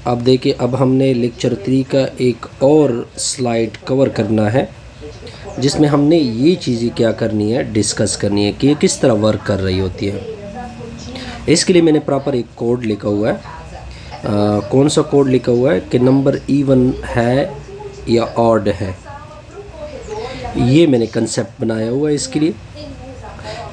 अब देखिए, अब हमने लेक्चर 3 का एक और स्लाइड कवर करना है जिसमें हमने ये चीज़ें क्या करनी है, डिस्कस करनी है कि ये किस तरह वर्क कर रही होती है। इसके लिए मैंने प्रॉपर एक कोड लिखा हुआ है। कौन सा कोड लिखा हुआ है कि नंबर इवन है या ऑड है, ये मैंने कंसेप्ट बनाया हुआ है इसके लिए।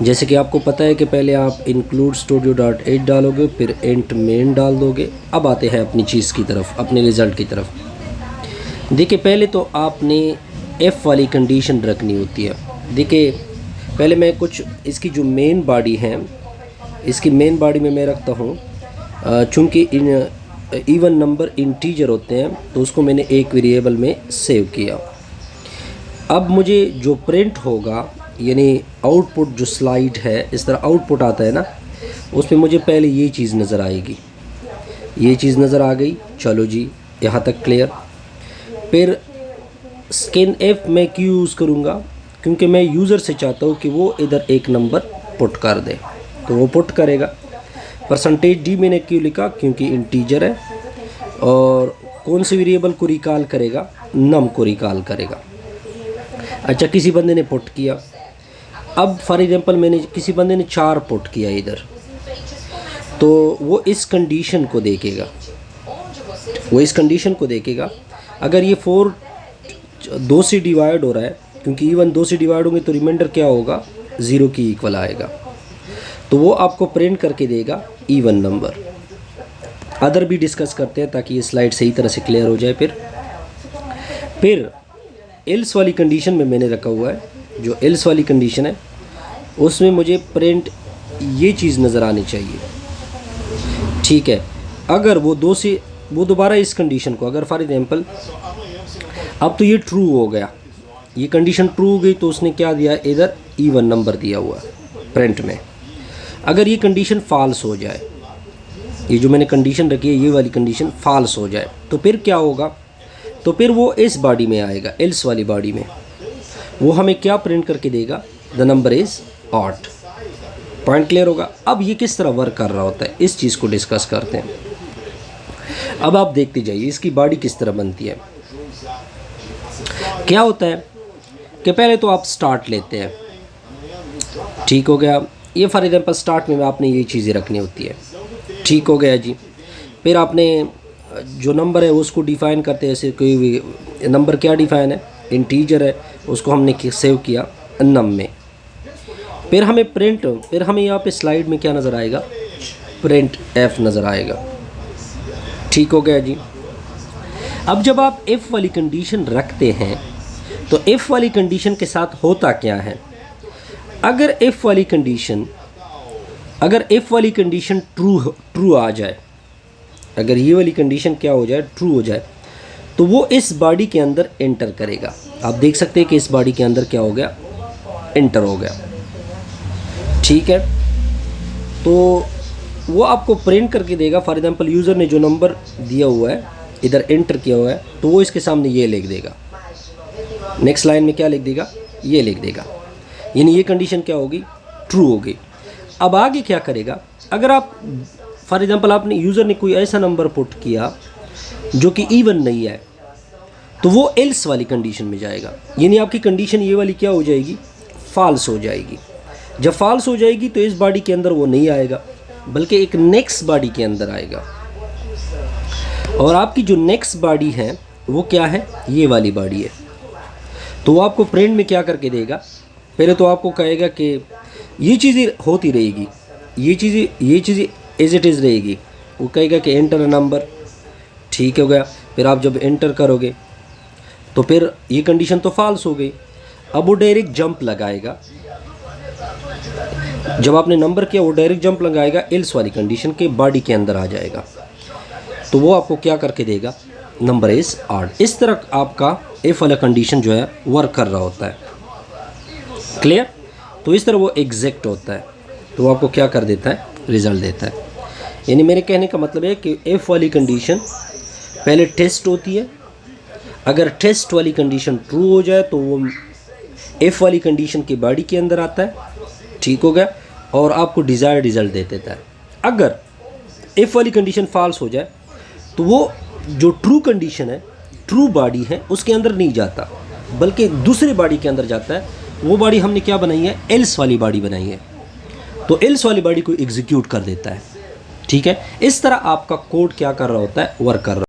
जैसे कि आपको पता है कि पहले आप इंक्लूड studio.h डालोगे, फिर इंट मेन डाल दोगे। अब आते हैं अपनी चीज़ की तरफ, अपने रिज़ल्ट की तरफ। देखिए, पहले तो आपने एफ़ वाली कंडीशन रखनी होती है। देखिए, पहले मैं कुछ इसकी जो मेन बॉडी है, इसकी मेन बॉडी में मैं रखता हूँ, चूँकि इन इवन नंबर इंटीजर होते हैं तो उसको मैंने एक वेरिएबल में सेव किया। अब मुझे जो प्रिंट होगा, यानी आउटपुट जो स्लाइड है, इस तरह आउटपुट आता है ना, उसमें मुझे पहले ये चीज़ नज़र आएगी, ये चीज़ नज़र आ गई। चलो जी, यहाँ तक क्लियर। फिर स्कैन एफ मैं क्यों यूज़ करूँगा, क्योंकि मैं यूज़र से चाहता हूँ कि वो इधर एक नंबर पुट कर दे, तो वो पुट करेगा। परसेंटेज डी मैंने क्यों लिखा, क्योंकि इंटीजर है और कौन से वेरिएबल को रिकॉल करेगा, नम को रिकॉल करेगा। अच्छा, किसी बंदे ने पुट किया। अब फॉर एग्जांपल मैंने किसी बंदे ने 4 पुट किया इधर, तो वो इस कंडीशन को देखेगा, वो इस कंडीशन को देखेगा। अगर ये 4 2 से डिवाइड हो रहा है, क्योंकि इवन 2 से डिवाइड होंगे तो रिमाइंडर क्या होगा, 0 की इक्वल आएगा, तो वो आपको प्रिंट करके देगा इवन नंबर। अदर भी डिस्कस करते हैं ताकि ये स्लाइड सही तरह से क्लियर हो जाए। फिर एल्स वाली कंडीशन में मैंने रखा हुआ है, जो एल्स वाली कंडीशन है उसमें मुझे प्रिंट ये चीज़ नज़र आनी चाहिए। ठीक है, अगर वो दोबारा इस कंडीशन को, अगर फॉर एग्जांपल अब तो ये ट्रू हो गया, ये कंडीशन ट्रू हो गई, तो उसने क्या दिया, इधर इवन नंबर दिया हुआ प्रिंट में। अगर ये कंडीशन फॉल्स हो जाए, ये जो मैंने कंडीशन रखी है, ये वाली कंडीशन फॉल्स हो जाए, तो फिर क्या होगा, तो फिर वो इस बॉडी में आएगा, एल्स वाली बॉडी में। वो हमें क्या प्रिंट करके देगा, the number is odd. Point clear होगा। अब ये किस तरह वर्क कर रहा होता है, इस चीज़ को डिस्कस करते हैं। अब आप देखते जाइए इसकी बॉडी किस तरह बनती है। क्या होता है कि पहले तो आप स्टार्ट लेते हैं, ठीक हो गया। ये फॉर एग्जांपल स्टार्ट में आपने ये चीज़ें रखनी होती है, ठीक हो गया जी। फिर आपने जो नंबर है उसको डिफ़ाइन करते हैं, ऐसे कोई भी नंबर क्या डिफ़ाइन है, इंटीजर है, उसको हमने सेव किया नम में। फिर हमें यहाँ पे स्लाइड में क्या नज़र आएगा, प्रिंट एफ नज़र आएगा, ठीक हो गया जी। अब जब आप एफ़ वाली कंडीशन रखते हैं तो एफ़ वाली कंडीशन के साथ होता क्या है, अगर एफ़ वाली कंडीशन ट्रू आ जाए, अगर ये वाली कंडीशन क्या हो जाए, ट्रू हो जाए, तो वो इस बॉडी के अंदर एंटर करेगा। आप देख सकते हैं कि इस बॉडी के अंदर क्या हो गया, एंटर हो गया, ठीक है। तो वो आपको प्रिंट करके देगा। फॉर एग्जांपल यूज़र ने जो नंबर दिया हुआ है, इधर एंटर किया हुआ है, तो वो इसके सामने ये लिख देगा, नेक्स्ट लाइन में क्या लिख देगा, ये लिख देगा, यानी ये कंडीशन क्या होगी, ट्रू होगी। अब आगे क्या करेगा, अगर आप फॉर एग्जांपल आपने यूज़र ने कोई ऐसा नंबर पुट किया जो कि इवन नहीं है, तो वो एल्स वाली कंडीशन में जाएगा, यानी आपकी कंडीशन ये वाली क्या हो जाएगी, फॉल्स हो जाएगी। जब फॉल्स हो जाएगी तो इस बॉडी के अंदर वो नहीं आएगा, बल्कि एक नेक्स्ट बॉडी के अंदर आएगा। और आपकी जो नेक्स्ट बॉडी है वो क्या है, ये वाली बॉडी है। तो वो आपको प्रिंट में क्या करके देगा, पहले तो आपको कहेगा कि ये चीज़ें होती रहेगी, ये चीज़ें एज इट इज़ रहेगी। वो कहेगा कि एंटर नंबर, ठीक हो गया। फिर आप जब एंटर करोगे तो फिर ये कंडीशन तो फॉल्स हो गई। अब वो डायरेक्ट जंप लगाएगा, जब आपने नंबर किया वो डायरेक्ट जंप लगाएगा, एल्स वाली कंडीशन के बॉडी के अंदर आ जाएगा, तो वो आपको क्या करके देगा, नंबर इज़ ऑड। इस तरह आपका एफ वाला कंडीशन जो है वर्क कर रहा होता है, क्लियर। तो इस तरह वो एग्जैक्ट होता है, तो वो आपको क्या कर देता है, रिज़ल्ट देता है। यानी मेरे कहने का मतलब है कि एफ़ वाली कंडीशन पहले टेस्ट होती है, अगर टेस्ट वाली कंडीशन ट्रू हो जाए तो वो एफ़ वाली कंडीशन की बॉडी के अंदर आता है, ठीक हो गया, और आपको डिज़ायर्ड रिज़ल्ट दे देता है। अगर एफ़ वाली कंडीशन फॉल्स हो जाए तो वो जो ट्रू कंडीशन है, ट्रू बॉडी है, उसके अंदर नहीं जाता, बल्कि दूसरे बॉडी के अंदर जाता है। वो बॉडी हमने क्या बनाई है, एल्स वाली बॉडी बनाई है, तो एल्स वाली बॉडी को एग्जीक्यूट कर देता है। ठीक है, इस तरह आपका कोड क्या कर रहा होता है, वर्क कर रहा